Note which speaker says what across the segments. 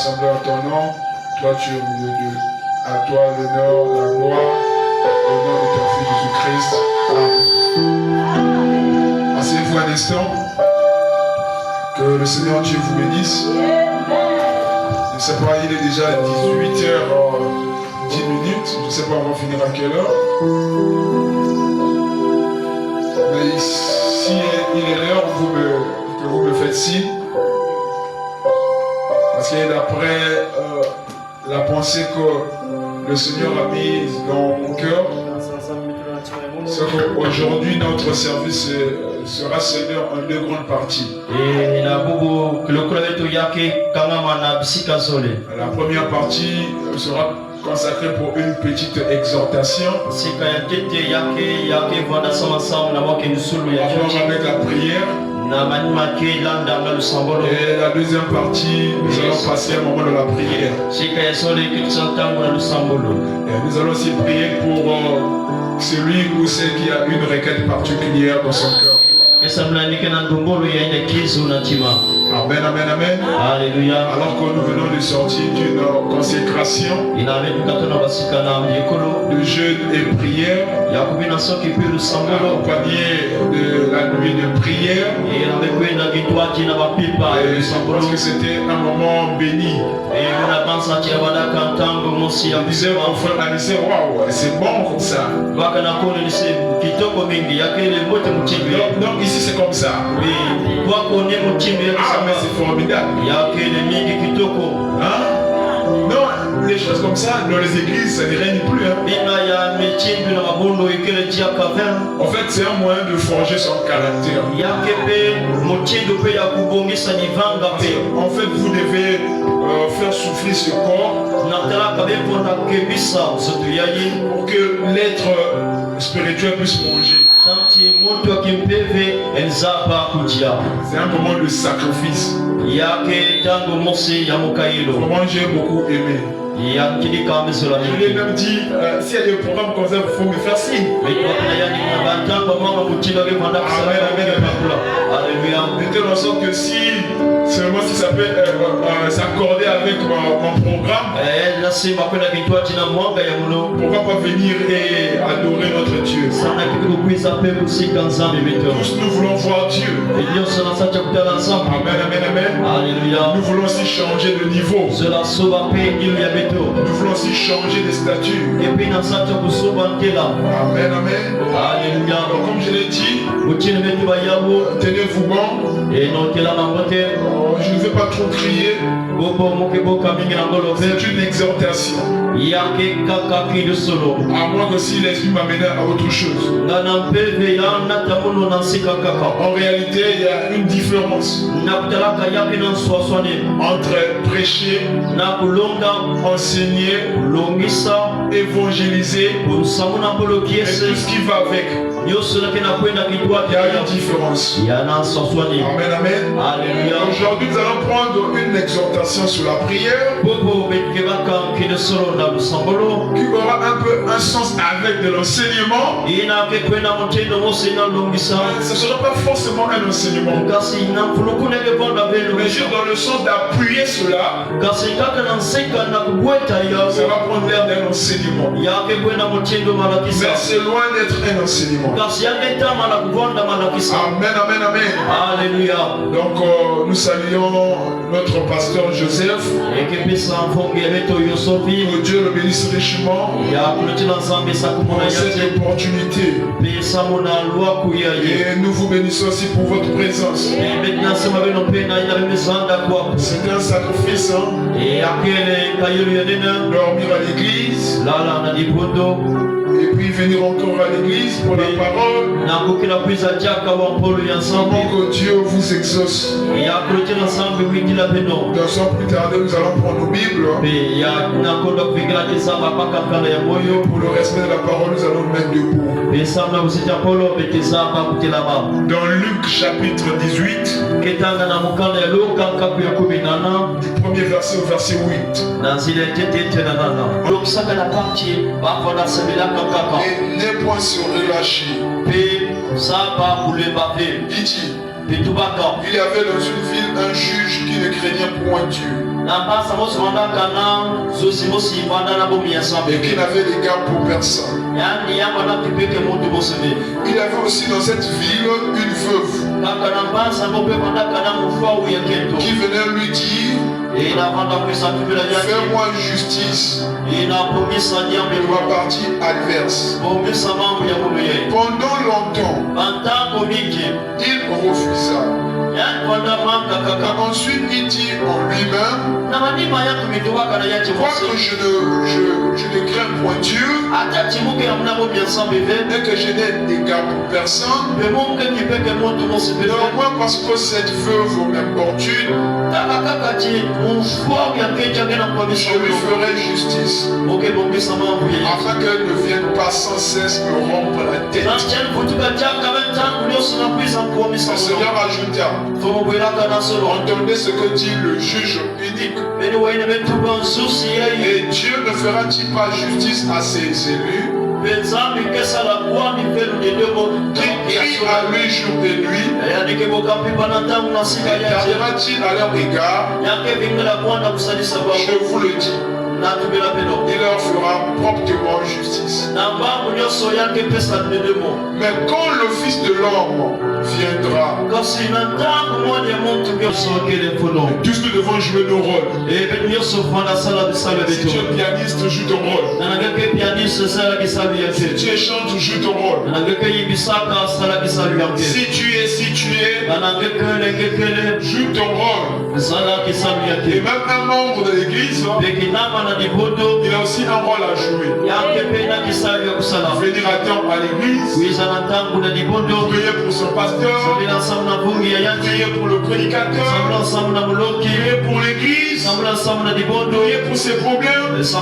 Speaker 1: rassemblés en ton nom. Toi, tu es au milieu d'eux. À toi l'honneur, la gloire, au nom de ton Fils Jésus-Christ. Amen. Asseyez-vous un instant. Que le Seigneur Dieu vous bénisse. Je ne sais pas, il est déjà 18h10. Je ne sais pas, on va finir à quelle heure. Mais si il est l'heure, que vous me faites signe. Parce que d'après la pensée que le Seigneur a mise dans mon cœur, c'est qu'aujourd'hui notre service sera scellé en deux grandes parties. La première partie sera consacrée pour une petite exhortation. Avec la prière. Et la deuxième partie, nous allons passer un moment de la prière. Et nous allons aussi prier pour celui ou celle qui a une requête particulière dans son cœur. Amen, amen, amen. Alléluia. Alors que nous venons de sortir d'une consécration de jeûne et prière, accompagné de la nuit de prière. Je pense que c'était un moment béni. On disait, waouh, c'est bon comme ça. Donc ici c'est comme ça. Ah, mais c'est formidable. Hein? Non, les choses comme ça, dans les églises, ça ne règne plus. Hein? En fait, c'est un moyen de forger son caractère. En fait, vous devez faire souffler ce corps pour que l'être spirituel puisse manger. C'est un moment de sacrifice. Comment j'ai beaucoup aimé. Je lui ai même dit, s'il y a des programmes comme ça, il faut me faire signe. De telle façon que si seulement si ça peut s'accorder avec mon programme, pourquoi pas venir et adorer notre Dieu. Tous nous voulons voir Dieu. Amen, amen, amen. Alléluia. Nous voulons aussi changer de niveau. Nous voulons aussi changer de statut. Amen, amen. Alléluia. Donc comme je l'ai dit, tenez-vous bon. Je ne vais pas trop crier. C'est une exhortation. À moins que si l'esprit m'amène à autre chose. En réalité, il y a une différence entre prêcher, enseigner, évangéliser et tout ce qui va avec. Il y a une différence. Amen, amen. Alléluia. Aujourd'hui, nous allons prendre une exhortation sur la prière qui aura un peu un sens avec de l'enseignement. Ce ne sera pas forcément un enseignement, mais juste dans le sens d'appuyer cela. Ça va prendre l'air d'un enseignement, mais c'est loin d'être un enseignement. Amen, amen, amen. Alléluia. Donc nous saluons notre pasteur Joseph. Que Dieu le bénisse richement pour cette opportunité. Et nous vous bénissons aussi pour votre présence. C'est un sacrifice, hein? Dormir à l'église et puis venir encore à l'église pour la parole. Avant que Dieu vous exauce. Donc sans plus tarder, nous allons prendre nos Bibles. Pour le respect de la parole, nous allons nous mettre debout. Dans Luc chapitre 18, du premier verset au verset 8. Et n'est point se relâcher. Il dit, Il y avait dans une ville un juge qui ne craignait point Dieu. Et qui n'avait d'égard pour personne. Il y avait aussi dans cette ville une veuve qui venait lui dire: fais-moi justice de ma partie adverse. Pendant longtemps, il refusa. Ensuite, il dit en lui-même: quoique je ne crains point Dieu et que je n'ai d'égard pour personne, néanmoins parce que cette veuve m'importune, je lui ferai justice, afin qu'elle ne vienne pas sans cesse me rompre la tête. Le Seigneur ajouta: entendez ce que dit le juge unique. Et Dieu ne fera-t-il pas justice à ses élus qui crient à lui jour et nuit? Gardera-t-il à leur égard? Je vous le dis, il leur fera promptement justice. Mais quand le Fils de l'homme viendra, tous nous devons jouer nos rôles. Si tu es pianiste, joue ton rôle. Si tu es chanteur, joue ton rôle. Si tu es, joue ton rôle. Et même un membre de l'église, il a aussi un rôle à jouer. Venir à temps à l'église, prier pour son pasteur, prier pour le prédicateur, prier pour l'église, prier pour ses problèmes. Ça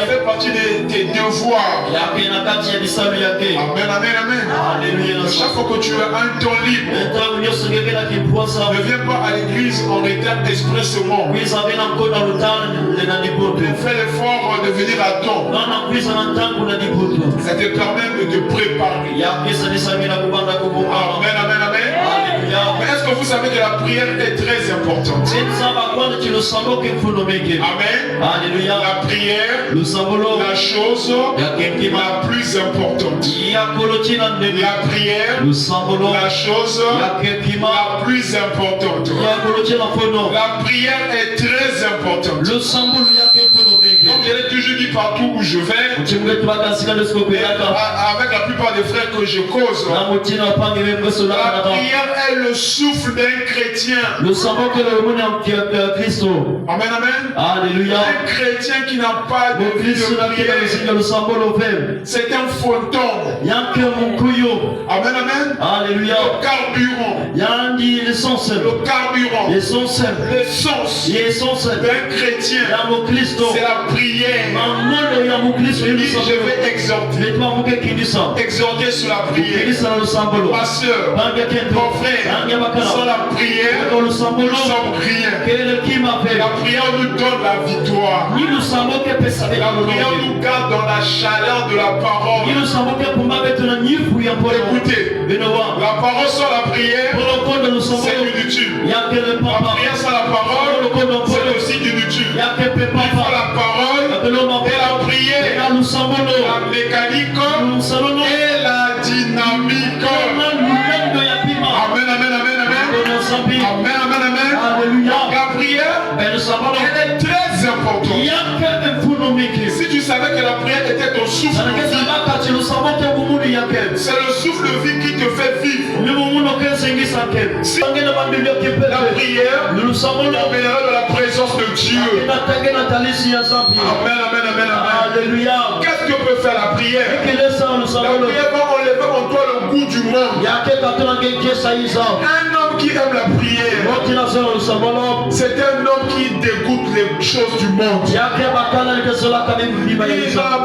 Speaker 1: fait partie de tes devoirs. Amen, amen, amen. Chaque fois que tu as un temps libre, ne viens pas à l'église en retard expressément. Fais l'effort de venir à temps. Ça te permet de te préparer. Amen, amen, amen. Mais est-ce que vous savez que la prière est très importante? Amen. Alléluia. La prière, la chose la plus importante. La prière, la chose la plus importante. La prière est très importante. Comme je l'ai toujours dit partout où je vais, avec la plupart des frères que je cause, la prière est le souffle d'un chrétien. Amen, amen. Alléluia. Un chrétien qui n'a pas de vie de prière, c'est un fantôme. Amen, amen. Alléluia. Le carburant. Le carburant. L'essence d'un chrétien, c'est la prière. Je vais exhorter sur la prière. Ma soeur, mon frère, sans la prière, nous sommes rien. La prière nous donne la victoire. La prière nous garde dans la chaleur de la parole. Écoutez, la parole sans la prière, c'est inutile. La prière sans la parole, c'est aussi inutile. Il faut la parole et la prière, la mécanique et la dynamique. Amen, amen, amen, amen. Amen, amen, amen. La prière, elle est très importante. Si tu savais que la prière était ton souffle de vie, c'est le souffle de vie qui te fait vivre. Si la prière t'amènera de la présence de Dieu. Amen, amen, amen, amen. Qu'est-ce que peut faire la prière? La prière va enlever en toi le goût du monde. Un homme qui aime la prière, c'est un homme qui dégoûte les choses du monde. Il n'a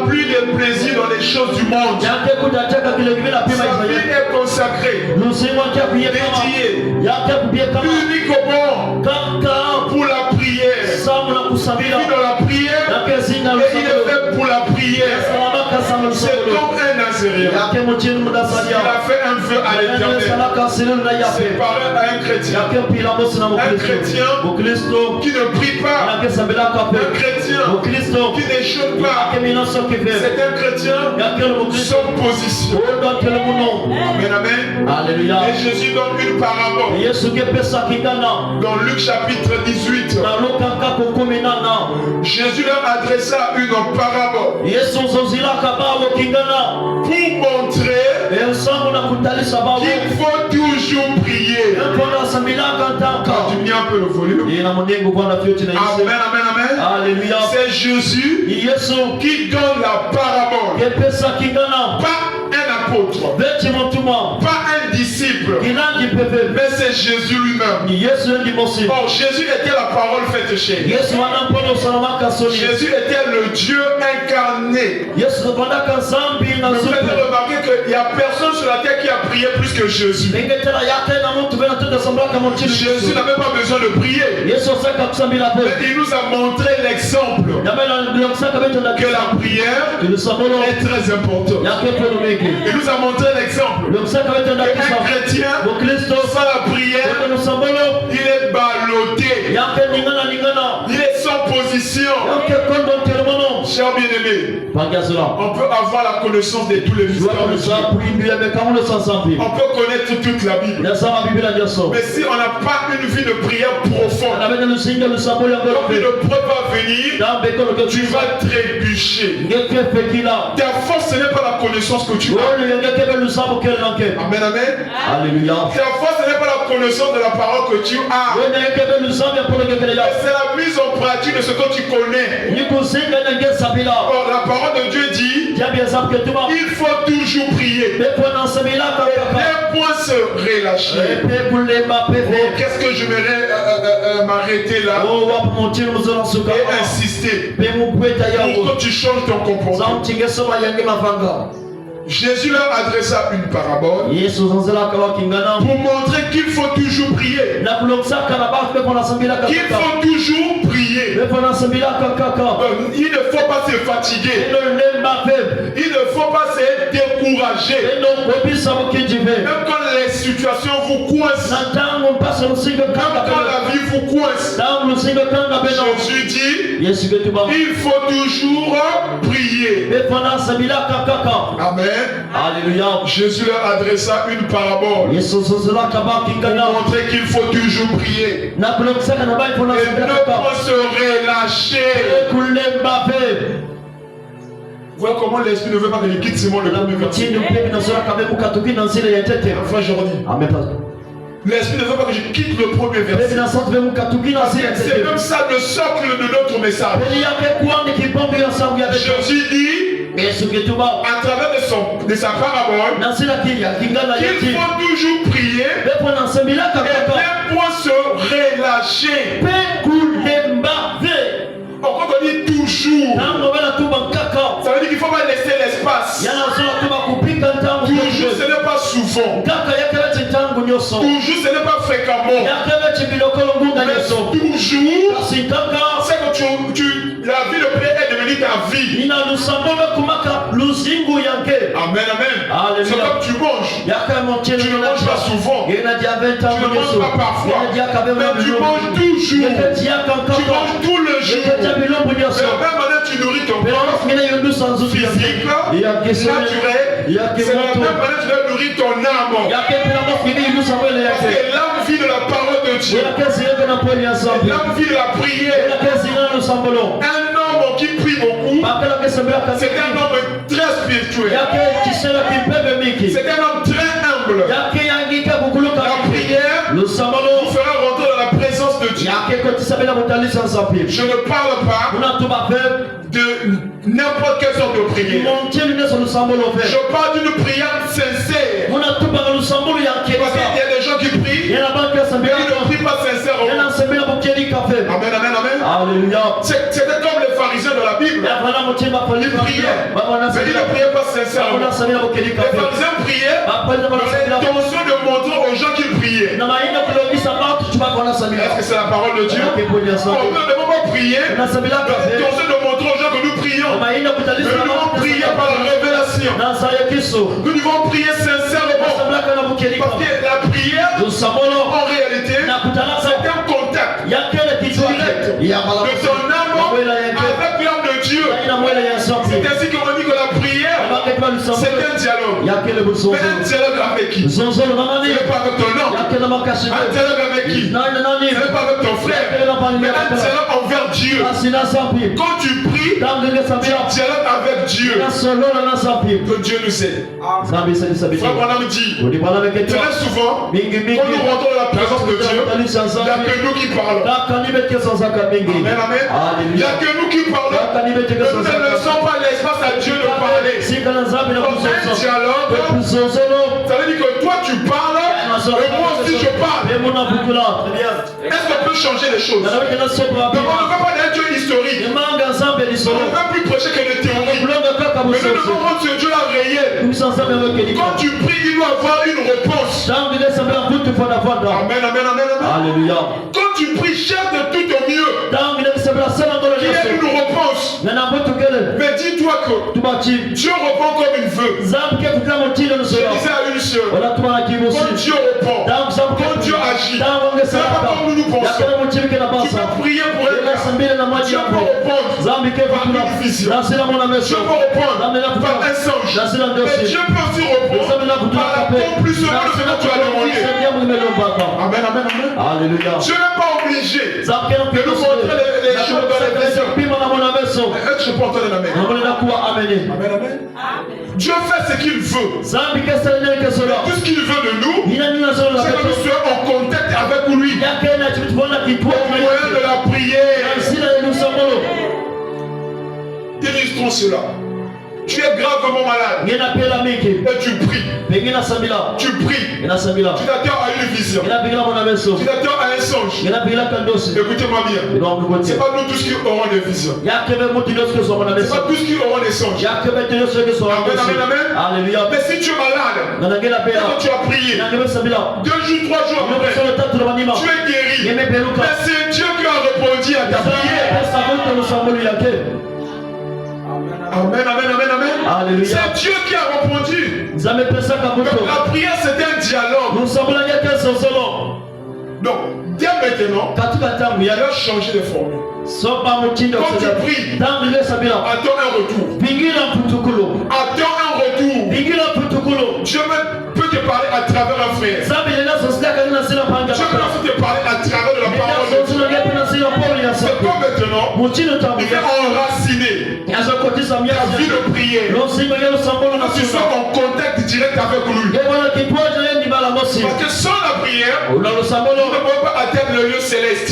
Speaker 1: plus de plaisir dans les choses du monde. Sa vie est consacrée, dédiée uniquement pour la prière. Il vit dans la prière et il est fait pour la prière. C'est comme un Nazérien. Il a fait un vœu à l'Éternel. séparé à un chrétien. Un chrétien qui ne prie pas. Un chrétien qui n'échoue pas. C'est un chrétien sans position. Amen, amen.
Speaker 2: Alléluia.
Speaker 1: Et Jésus donne une parabole. Dans Luc chapitre 18. Jésus leur adressa une parabole. Pour montrer qu'il faut toujours prier. Diminuez un peu le volume. Amen, amen, amen.
Speaker 2: Alléluia.
Speaker 1: C'est Jésus qui donne la parabole. Pas un apôtre, pas un disciple, mais c'est Jésus lui-même. Or, Jésus était la parole faite chair. Jésus était le Dieu incarné. Vous faites remarquer qu'il n'y a personne sur la terre qui a prié plus que Jésus. Jésus n'avait pas besoin de prier. Mais il nous a montré l'exemple que la prière est très importante. Il nous a montré l'exemple qu'un chrétien sans la prière, il est ballotté, il est sans position. Cher bien-aimé, on peut avoir la connaissance de tous les mystères de Dieu. On peut connaître toute la Bible. Mais si on n'a pas une vie de prière profonde, comme il ne peut pas venir, tu vas trébucher. Ta force, ce n'est pas la connaissance que tu as. Amen, amen.
Speaker 2: Alléluia.
Speaker 1: Ta force, ce n'est pas la connaissance de la parole que tu as. C'est la mise en pratique de ce que tu connais. Or, la parole de Dieu dit, il faut toujours prier. Et ne point se relâcher. Qu'est-ce que je vais m'arrêter là et insister pour que tu changes ton comportement. Jésus leur adressa une parabole pour montrer qu'il faut toujours prier. Qu'il faut toujours prier. Il ne faut pas se fatiguer. Il ne faut pas se décourager. Même quand les situations vous coincent, même quand la vie vous coince, Jésus dit, il faut toujours prier. Amen.
Speaker 2: Alléluia.
Speaker 1: Jésus leur adressa une parabole pour montrer qu'il faut toujours prier et ne pas se relâcher. Voilà comment l'esprit ne veut pas que je quitte ce monde le premier verset. Enfin, je redis. L'esprit ne veut pas que je quitte le premier verset. C'est même ça le socle de notre message. Jésus dit, à travers de sa parabole, qu'il faut toujours prier et ne point se relâcher. Quand on dit toujours, ça veut dire qu'il ne faut pas laisser l'espace. Toujours, ce n'est pas souvent. Toujours, ce n'est pas fréquemment. Mais toujours, c'est que la vie de prière est devenue ta vie. Amen, amen. C'est comme tu manges. Tu ne manges pas souvent. Tu ne manges pas parfois. Mais tu manges toujours. Tu manges tout le jour. De la même manière, tu nourris ton corps physique, naturel. C'est la même manière, tu dois nourrir ton âme. Parce que l'âme vit de la parole de Dieu. L'âme vit de la prière. Un homme qui prie beaucoup, c'est un homme très spirituel. C'est un homme très humble. La prière vous fera rentrer dans la présence de Dieu. Je ne parle pas de n'importe quelle sorte de prière. Je parle d'une prière sincère. Parce qu'il y a des gens qui prient, mais ils ne prient pas sincèrement. Amen, amen, amen. C'était comme les pharisiens de la Bible. Ils priaient, mais ils ne priaient pas sincèrement. Les pharisiens priaient dans l'intention de montrer aux gens qu'ils priaient. Est-ce que c'est la parole de Dieu? On ne peut pas prier dans l'intention de montrer aux gens que nous prions. Mais nous devons prier par la révélation. chrétiens. Nous devons prier sincèrement. Parce que la prière, en réalité, c'est un contact direct de ton âme avec l'âme de Dieu. C'est ainsi qu'on dit que la prière, c'est un dialogue. Mais un dialogue avec qui? Ce n'est pas avec ton homme. Un dialogue avec qui? Ce n'est pas avec ton frère. Mais un dialogue envers Dieu. Quand tu pries, tu dialogues avec Dieu. Que Dieu nous aide. Frère Branham dit, très souvent, quand nous rentrons dans la présence de Dieu, il n'y a que nous qui parlons. Amen, amen. Il n'y a que nous qui parlons. Ne laissons pas l'espace à Dieu de parler. Comme un dialogue, ça veut dire que toi tu parles et moi aussi je parle. Est-ce qu'on peut changer les choses? Donc on ne veut pas d'un Dieu historique. On ne veut plus prêcher que des théories. Mais nous devons rendre ce Dieu là réel. Quand tu pries, il doit avoir une réponse. Amen, amen, amen, amen.
Speaker 2: Alléluia.
Speaker 1: Quand tu pries, cherche de tout au mieux. Qu'il y ait une réponse. Mais dis-toi que Dieu répond comme il veut. Je disais à une sœur, quand Dieu répond, quand Dieu agit, c'est pas comme nous pensons. Tu peux prier pour un gars. Dieu peut répondre par une vision. Dieu peut répondre par un songe. Mais Dieu peut aussi répondre par l'accomplissement de ce que tu as demandé. Amen, amen, amen.
Speaker 2: Alléluia.
Speaker 1: Dieu n'est pas obligé de nous montrer les choses dans les visions. Est-ce que je peux entendre un amen? Amen, amen. Dieu fait ce qu'il veut. Mais tout ce qu'il veut de nous, c'est que nous soyons en contact avec lui. Au moyen de la prière. Illustrons cela. Tu es gravement malade. Et tu pries. Tu pries. Tu t'attends à une vision. Tu t'attends à un songe. Écoutez-moi bien. C'est pas nous tous qui aurons des visions. C'est pas tous qui auront des songes. Amen, amen, amen. Mais si tu es malade, et que tu as prié, 2 jours, 3 jours après, tu es guéri. Mais c'est Dieu qui a répondu à ta prière. Amen, amen, amen, amen. C'est Dieu qui a répondu. Donc la prière c'est un dialogue. Donc, dès maintenant, il a changer de formule. Quand tu pries, attends un retour. Attends un retour. Dieu peut te parler à travers un frère. Dieu peut aussi te parler à travers de la parole de Dieu. C'est comme maintenant, il fait enraciner la vie de prière. Tu sois en contact direct avec lui. Parce que sans la prière, on ne peut pas atteindre le lieu céleste.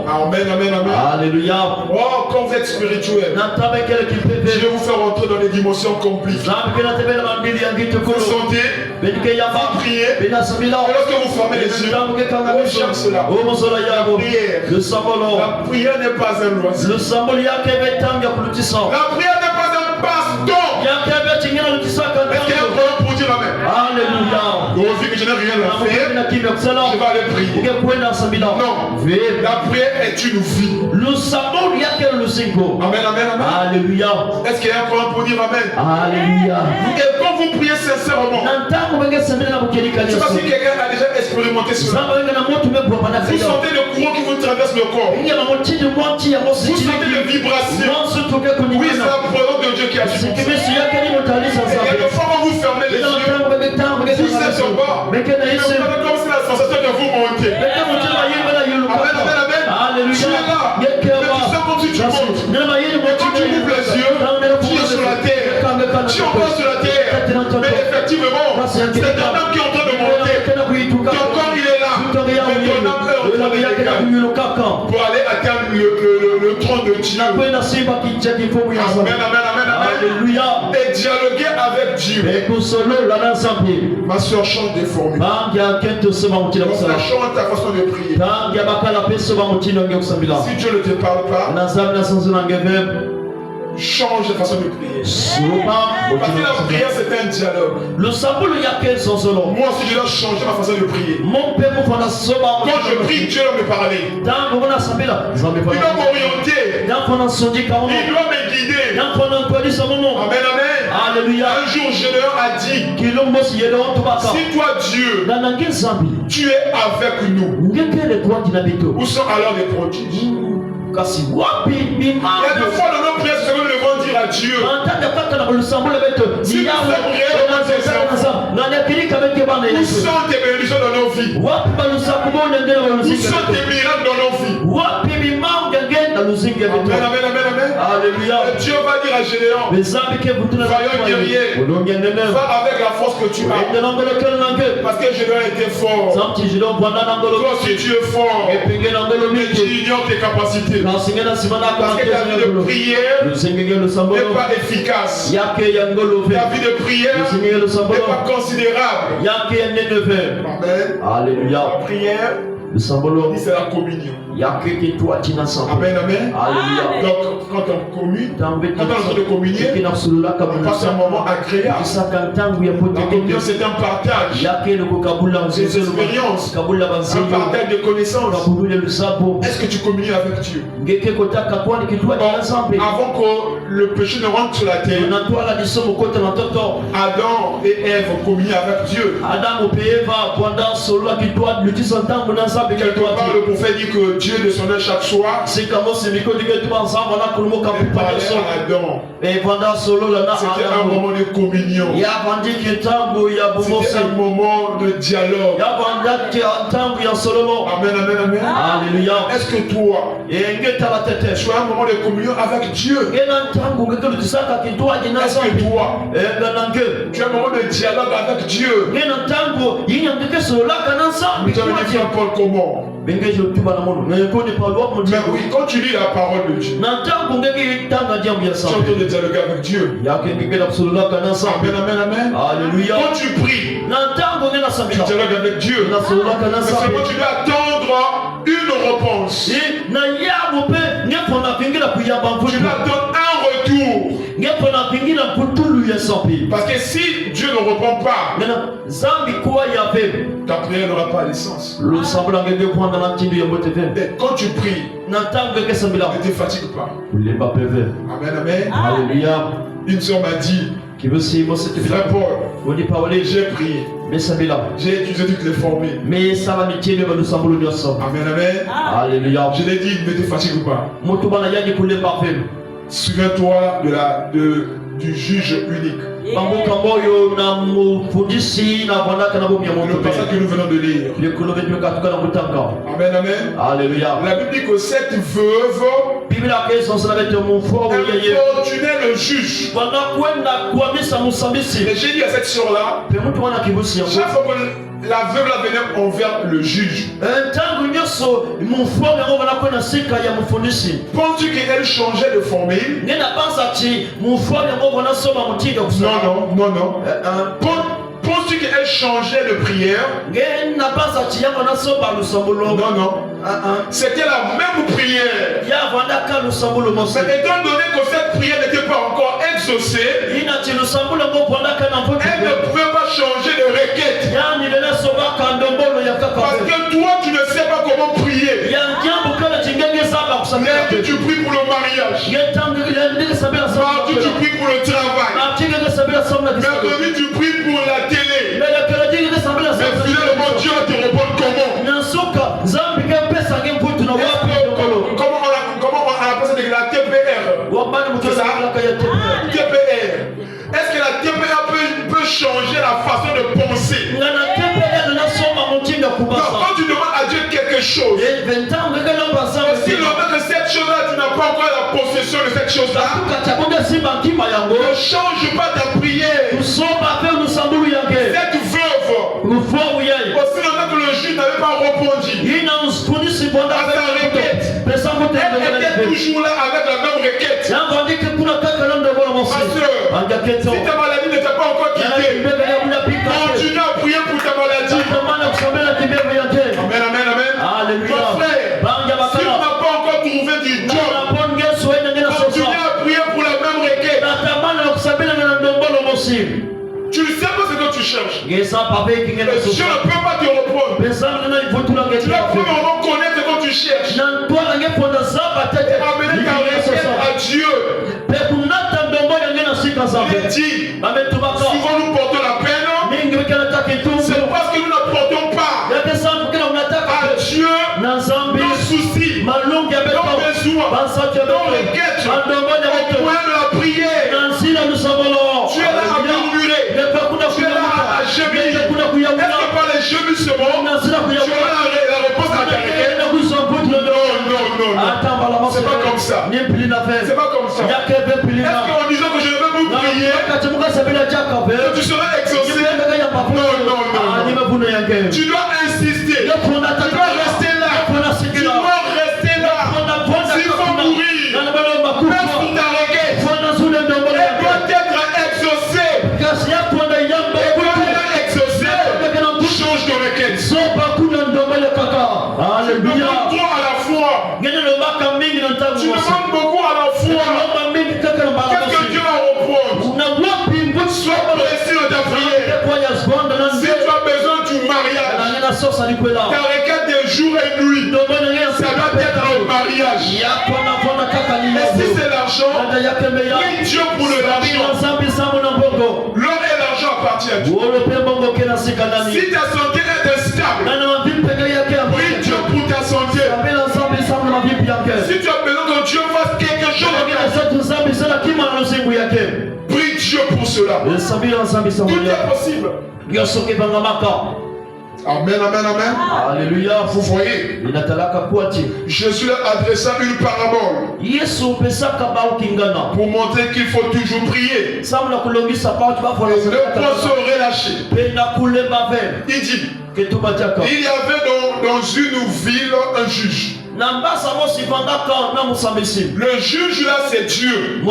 Speaker 1: Amen, amen, amen.
Speaker 2: Alléluia.
Speaker 1: Oh, quand vous êtes spirituel, je vais vous faire entrer dans les dimensions compliquées. Vous sentez, vous priez, et lorsque vous fermez les yeux, on cherche cela. La prière n'est pas un loisir. La prière n'est pas un passe-temps. Est-ce qu'il y a un problème pour dire amen?
Speaker 2: Alléluia.
Speaker 1: Au vu que je n'ai rien à faire, je vais aller prier. Non, la prière est une vie. Amen, amen, amen.
Speaker 2: Alléluia.
Speaker 1: Est-ce qu'il y a un problème pour dire amen?
Speaker 2: Alléluia.
Speaker 1: Et quand vous priez sincèrement, je ne sais pas si quelqu'un a déjà expérimenté cela. Vous sentez le courant qui vous traverse le corps. Vous sentez les vibrations. Oui, c'est la présence de Dieu qui a fait ça. Et quelquefois quand vous fermez les yeux, vous êtes en bas. Mais vous avez comme si la sensation de vous monter. Amen, amen, amen. Tu es là. Mais tu sens comme si tu montes. Mais quand tu ouvres les yeux, tu es sur la terre. Tu es encore sur la terre. Mais effectivement, c'est un homme qui est en train de monter. Ton corps il est là. Mais ton âme est en train de descendre pour aller atteindre le trône de Dieu. Amen, amen, amen, amen.
Speaker 2: Alléluia.
Speaker 1: Et dialoguer avec Dieu. Ma soeur chante des formules. Mon frère chante ta façon de prier. Si Dieu ne te parle pas, change de façon de prier. Parce que la prière, c'est un dialogue.
Speaker 2: Le sabulu yake sonsolo.
Speaker 1: Moi aussi, je dois changer ma façon de prier.
Speaker 2: Mon père me fera soba.
Speaker 1: Quand je prie, Dieu doit me parler.
Speaker 2: Il doit
Speaker 1: m'orienter. Il doit me guider. Amen, amen.
Speaker 2: Alléluia.
Speaker 1: Un jour, Gédéon a dit, si toi, Dieu, tu es avec nous, où sont alors les prodiges? Il y a deux fois dans nos prières, nous devons dire à Dieu, si nous sommes réellement tes enfants, où sont tes bénédictions dans nos vies? Où sont tes miracles dans nos vies? Amen, amen, amen, amen.
Speaker 2: Alléluia.
Speaker 1: Dieu va dire à Gédéon, voyons guerrier, va avec la force que tu as. Parce que Gédéon était fort. Toi aussi tu es fort. Mais tu ignores tes capacités. Parce que ta vie de prière n'est pas efficace. Ta vie de prière n'est pas considérable. Amen.
Speaker 2: Alléluia.
Speaker 1: La prière, c'est la communion. Amen, amen.
Speaker 2: Alléluia.
Speaker 1: Donc, quand on communion, quand on est en train de communier, on passe un moment agréable. La communion, c'est un partage des expériences, un partage de connaissances. Est-ce que tu communies avec Dieu? Avant que le péché ne rentre sur la terre, Adam et Ève communiaient avec Dieu. Quelque part, le prophète dit que Dieu descendait chaque soir et parlait à Adam. C'était un moment de communion. C'était un moment de dialogue. Amen, amen, amen.
Speaker 2: Alléluia.
Speaker 1: Est-ce que toi, tu as un moment de communion avec Dieu? Est-ce que toi, tu as un moment de dialogue avec Dieu? Mais tu vas me dire Paul comment? Mais oui, quand tu lis la parole de Dieu, tu entends de dialoguer avec Dieu. Amen, amen, amen.
Speaker 2: Alléluia.
Speaker 1: Quand tu pries, tu dialogues avec Dieu. Mais seulement tu dois attendre une réponse. Tu dois attendre un retour. Parce que si Dieu ne répond pas, ta prière n'aura pas de sens. Et quand tu pries, ne te fatigue pas. Amen, amen.
Speaker 2: Alléluia.
Speaker 1: Une soeur m'a dit, frère Paul, j'ai prié. J'ai utilisé toutes les formules. Amen, amen.
Speaker 2: Alléluia.
Speaker 1: Je l'ai dit, ne te fatigue pas. Souviens-toi du juge unique. Le passage que nous venons de lire. Amen, amen.
Speaker 2: Alléluia.
Speaker 1: La Bible dit que cette veuve importunait le juge. Et j'ai dit à cette soeur-là, chaque fois que la veuve la venait envers le juge, penses-tu qu'elle changeait de formule? Non. Penses-tu qu'elle changeait de prière? Non. C'était la même prière. Mais étant donné que cette prière n'était pas encore exaucée, elle ne pouvait pas changer de requête. Parce que toi, tu ne sais pas comment prier. Mais tu pries pour le mariage. Mardi, tu pries pour le travail. Mercredi, tu pries pour la télé. Mais finalement, Dieu va te répondre comment? Comment on appelle ça la TPR? C'est ça? TPR. Est-ce que la TPR peut changer la façon de penser? Non, quand tu demandes à Dieu quelque chose, si longtemps que cette chose-là, tu n'as pas encore la possession de cette chose-là, ne change pas ta prière. Cette veuve, aussi longtemps que le juge n'avait pas répondu à sa requête, elle était toujours là avec la même requête. Parce que si ta maladie ne t'a pas encore quitté, continue à prier pour ta maladie. Amen.
Speaker 2: Alléluia.
Speaker 1: Mon frère, si tu n'as pas encore trouvé du job, continue à prier pour la même Et Dieu ne peut pas te reprendre. Tu dois vraiment connaître ce que tu cherches. Amener ta requête à Dieu. Il est dit, souvent nous portons la peine, c'est parce que nous n'apportons pas à Dieu nos soucis, nos besoins, nos requêtes, au point de la prière. Tu es là à murmurer, tu es là à gémir. Est-ce que par les gémissements, tu auras la réponse à ta requête? Non. C'est pas comme ça. C'est pas comme ça. Est-ce qu'en disant que je ne veux plus prier, tu seras exaucé? Non. Tu dois insister. Tu dois rester là. Tu dois rester là. S'il faut mourir, même pour ta requête, elle doit être exaucée. Change de requête. Alléluia. Tu demandes trop à la fois. Tu demandes beaucoup à la fois. Qu'est-ce que Dieu va reprendre? Sois précis dans ta prière. Si tu as besoin du mariage, ta requête des jours et nuits, ça doit être un mariage. Et si c'est l'argent, prie Dieu pour l'argent. L'or et l'argent appartiennent à Dieu. Si ta santé est instable, prie Dieu pour ta santé. Si tu as besoin que Dieu fasse quelque chose, prie Dieu pour cela. Tout est possible. Amen.
Speaker 2: Alléluia.
Speaker 1: Vous voyez, Jésus leur adressa une parabole pour montrer qu'il faut toujours prier. Et ne pas se relâcher. Il dit, il y avait dans une ville un juge. Le juge là, c'est Dieu.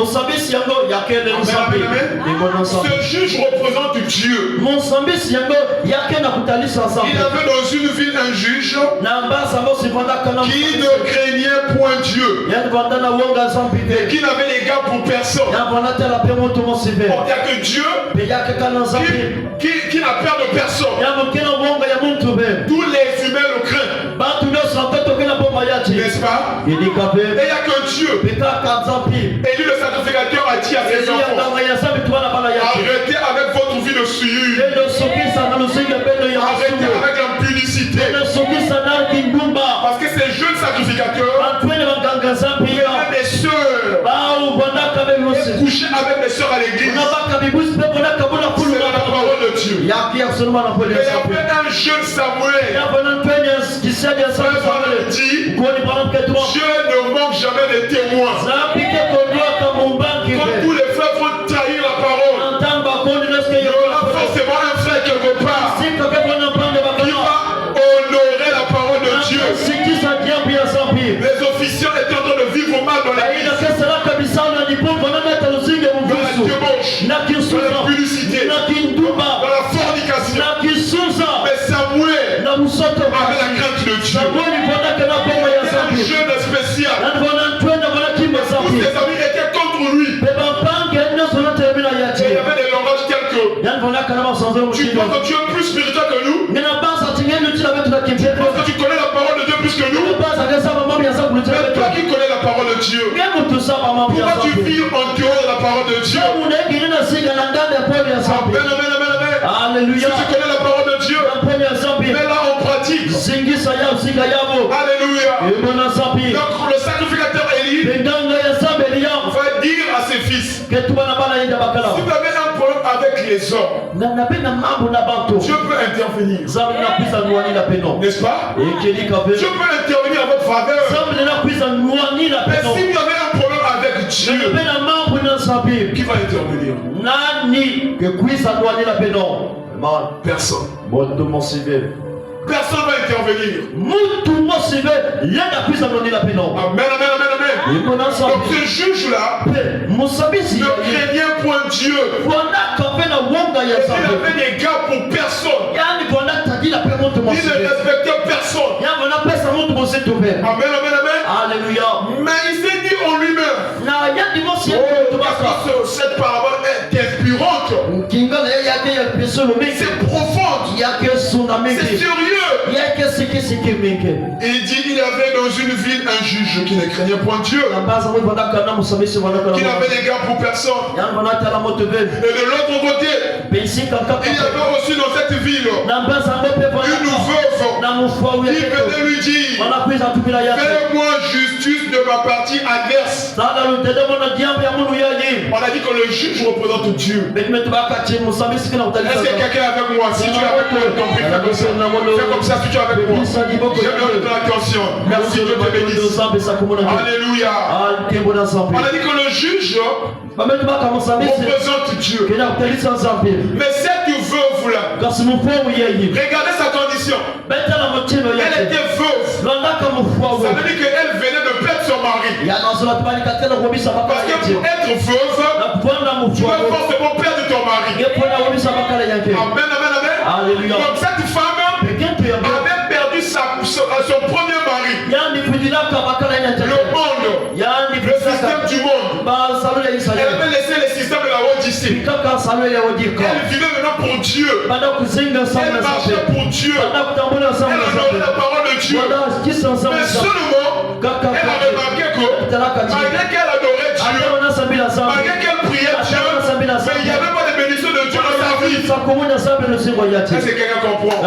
Speaker 1: Ce juge représente Dieu. Il y avait dans une ville un juge qui ne craignait point Dieu et qui n'avait l'égard pour personne. Il n'y a que Dieu qui n'a peur de personne. Tous les humains le craignent. N'est-ce pas? Et il n'y a que Dieu. Et lui, le sacrificateur, a dit à ses enfants, arrêtez avec votre vie de souillure. Arrêtez avec l'impudicité. Parce que ces jeunes sacrificateurs, même des sœurs, coucher avec les sœurs à l'église, c'est la parole de Dieu. Mais il y avait un jeune Samuel. Dit, Dieu ne manque jamais de témoins. Quand tous les frères vont trahir la parole, il y aura forcément un frère quelque part qui va honorer la parole de Dieu. Les officiers étaient en train de vivre mal dans l'église, dans la débauche, dans la publicité, dans la fornication. Mais Samuel avait la crainte de Dieu. Un jeune spécial. Tous ses amis étaient contre lui. Et il y avait des langages tels que tu penses que tu es plus spirituel que nous? Tu penses que tu connais la parole de Dieu plus que nous? Mais toi qui connais la parole de Dieu, pourquoi tu vis en dehors de la parole de Dieu? Alléluia. Si tu connais la parole de Dieu, mets-la en pratique. Alléluia. Donc le sacrificateur Élie va dire à ses fils, si vous avez un problème avec les hommes, Dieu peut intervenir. N'est-ce pas? Dieu peut intervenir à votre faveur. Mais si vous avez un problème avec Dieu, qui va intervenir? Personne. Personne va intervenir. Amen. Donc ce juge-là ne craignait point Dieu. Il avait des gars pour personne. Il ne respectait personne. Amen.
Speaker 2: Alléluia.
Speaker 1: Mais il s'est dit en lui-même, cette parabole est inspirante. C'est profond. C'est sérieux. Il dit il y avait dans une ville un juge qui ne craignait point Dieu, qui n'avait d'égard pour personne. Et de l'autre côté, il y avait aussi dans cette ville une veuve qui venait lui dire fais-moi justice de ma partie adverse. On a dit que le juge représente Dieu. Est-ce que quelqu'un est avec moi? Si tu es avec moi, fais comme ça si tu es avec moi. J'aime bien ton attention. Merci, Dieu te bénisse. Alléluia. On a dit que le juge représente Dieu. Mais cette veuve-là, regardez sa condition. Elle était veuve. Ça veut dire qu'elle venait de perdre son mari. Parce que pour être veuve, tu vas forcément perdre ton mari. Amen, amen, amen.
Speaker 2: Alléluia.
Speaker 1: Donc cette femme avait perdu son premier mari. Le monde, le système du monde. Elle avait laissé le système de la haute ici. Elle vivait maintenant pour Dieu. Elle marchait pour Dieu. Elle honorait la parole de Dieu. Mais seulement, elle a remarqué que malgré qu'elle adorait Dieu, malgré qu'elle priait Dieu, mais il n'y avait pas de bénédiction de Dieu dans sa vie. Est-ce que quelqu'un comprend?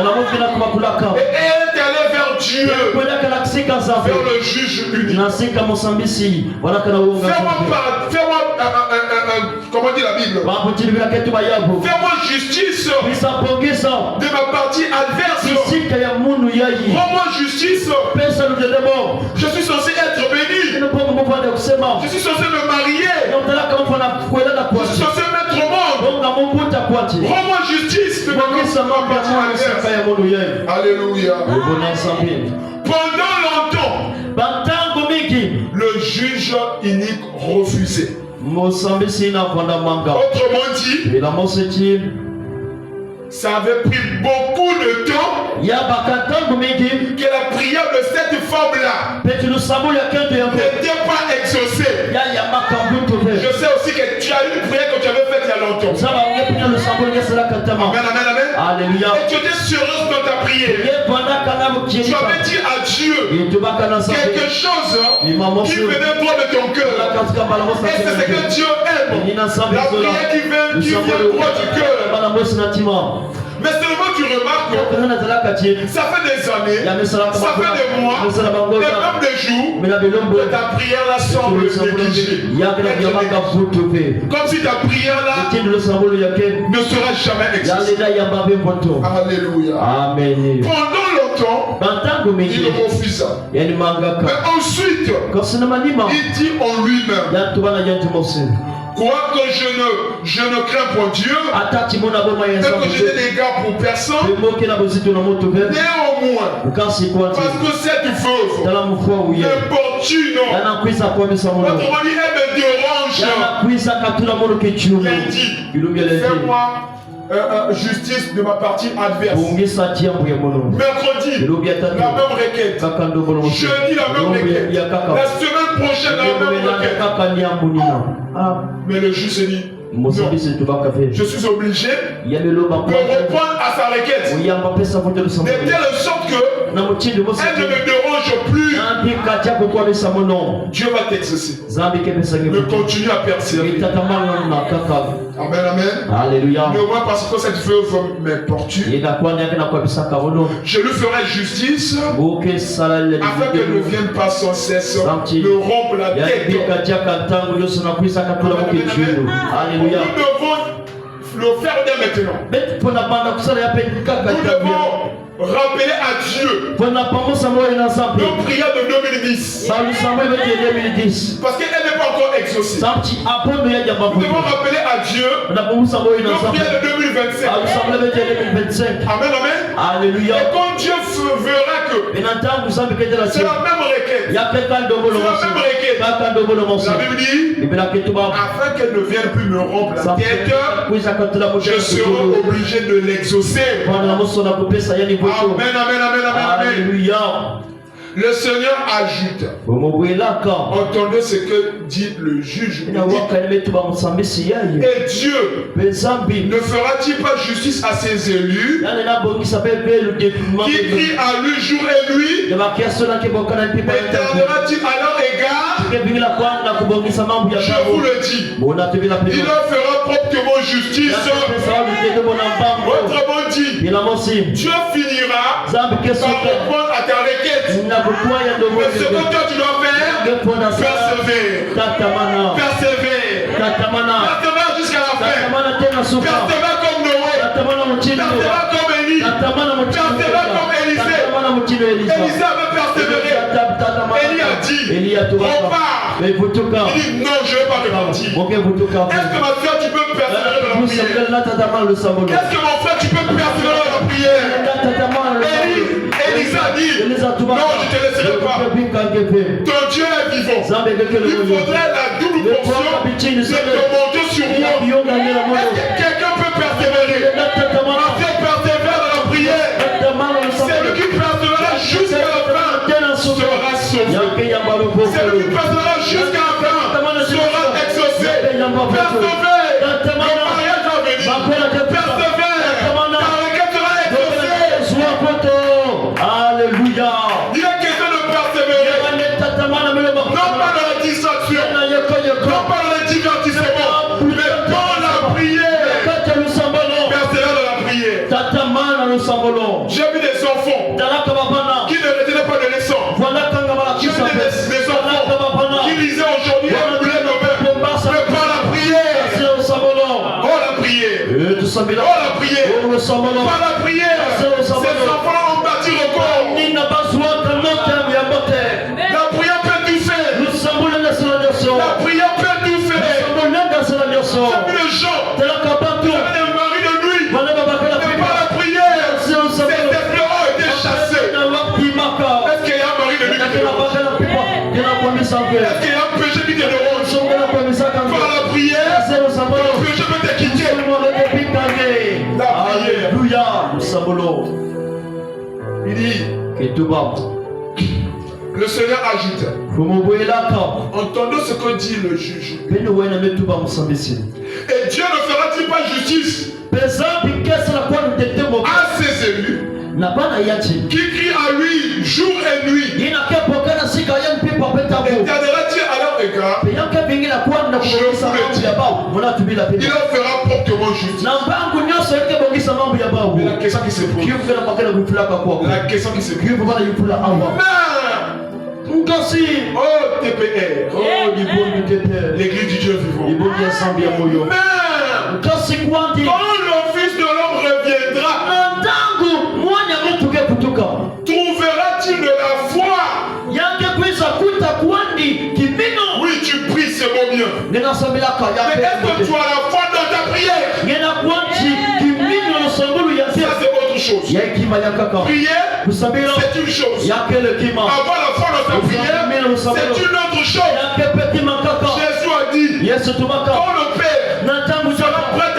Speaker 1: Et elle est allée vers Dieu, vers le juge unique. Fais-moi, comment dit la Bible? Fais-moi justice de ma partie adverse. Rends-moi justice. Je suis censé être béni. Je suis censé me marier. Je suis censé mettre au monde. Rends-moi justice de ma partie adverse. Alléluia. Pendant longtemps, le juge unique refusait. Autrement dit, ça avait pris beaucoup de temps que la prière de cette femme-là n'était pas exaucée. Je sais aussi que tu as une prière que tu avais faite il y a longtemps. Amen, amen, amen.
Speaker 2: Alléluia.
Speaker 1: Et tu étais sérieuse dans ta prière. Tu avais dit à Dieu quelque chose qui venait droit de ton cœur. Et c'est ce que Dieu aime. La prière qui vient droit du cœur. Mais seulement tu remarques que ça fait des années, ça fait des mois, et même des jours, que ta prière là semble négligée. Comme si ta prière là ne sera jamais exaucée. Alléluia.
Speaker 2: Amen.
Speaker 1: Pendant longtemps, il refusa. Mais ensuite, il dit en lui-même, quoique je ne crains point Dieu, et que je n'ai d'égard pour personne, néanmoins, parce que cette veuve m'importune, autrement dit, elle me dérange, il dit, fais-moi justice de ma partie adverse. Mercredi, la même requête. Jeudi, la même requête. La semaine prochaine, la même requête. Mais le juge se dit, non, je suis obligé de répondre à sa requête. De telle sorte que elle ne me dérange plus. Dieu va t'exaucer. Ne continue à persévérer. Amen, amen.
Speaker 2: Alléluia.
Speaker 1: Mais moi, parce que cette veuve m'importune, je lui ferai justice afin qu'elle ne vienne pas sans cesse me rompre la tête. Nous devons le faire dès maintenant. Nous devons rappeler à Dieu nos prières de 2010. Parce qu'elle n'est pas encore exaucée. Nous devons rappeler à Dieu nos prières de 2025. Amen, amen.
Speaker 2: Alléluia.
Speaker 1: Et quand Dieu verra que c'est la même requête, la Bible dit, afin qu'elle ne vienne plus me rompre la tête, je serai obligé de l'exaucer. Amen, amen, amen, amen, amen.
Speaker 2: Alléluia.
Speaker 1: Le Seigneur ajoute. Entendez ce que dit le juge. Et Dieu ne fera-t-il pas justice à ses élus qui crient à lui jour et nuit? Éternera-t-il à leur égard? Je vous le dis, il leur fera promptement justice. Autrement dit, Dieu finira par répondre à ta requête. Mais ce que toi tu dois faire, persévérer. Persévérer. Persévérer jusqu'à la fin. Persévérer comme Noé. Persévérer comme Élie. Persévérer comme Élisée. Élisée avait persévéré. Élie a dit, on part. Il dit non, je ne vais pas repartir. Est-ce que ma soeur tu peux persévérer dans la prière? Est-ce que mon frère tu peux persévérer dans la prière? Élisée a dit, non, je ne te laisserai pas. Ton Dieu est vivant. Il faudrait la double portion de te monter sur moi. Est-ce que quelqu'un peut persévérer? Ma soeur persévère dans la prière. Celui qui persévérera jusqu'à la fin sera sauvé. Celui qui persévérera jusqu'à la fin sera exaucé. Persévère. Le mariage va venir. Persévère. Ta requête sera exaucée.
Speaker 2: Alléluia.
Speaker 1: Il est question de persévérer. Non pas dans la distraction, non pas dans le divertissement, mais dans la prière. Persévérer dans la prière. J'ai vu des enfants qui ne retenaient pas de leçons. J'ai vu des enfants qui lisaient aujourd'hui un boulet de mer. Mais par la prière. Oh la prière. Oh la prière. Par la prière. Ces enfants ont bâti record. La prière peut tout faire. La prière peut tout faire. J'ai vu les gens. J'avais des maris de nuit. Mais par la prière, ces esprits ont été chassés. Est-ce qu'il y a un mari de nuit qui te dérange? Est-ce qu'il y a un péché qui te dérange? Par la prière, le péché peut te quitter. La prière. Il dit, le Seigneur ajoute. Entendez ce que dit le juge. Et Dieu ne fera-t-il pas justice à ses élus qui crient à lui jour et nuit? Éternera-t-il à leur égard? Je vous le dis, il leur fera promptement justice. Mais la question qui se pose, oh TPR, l'église du Dieu vivant. Quand le Fils de l'homme reviendra, trouvera-t-il de la foi? Oui, tu pries, c'est bon bien. Mais est-ce que tu as la foi dans ta prière? Ça c'est autre chose. Prier, c'est une chose. Avoir la foi dans ta prière, c'est une autre chose. Jésus a dit, quand le Père sera prêt à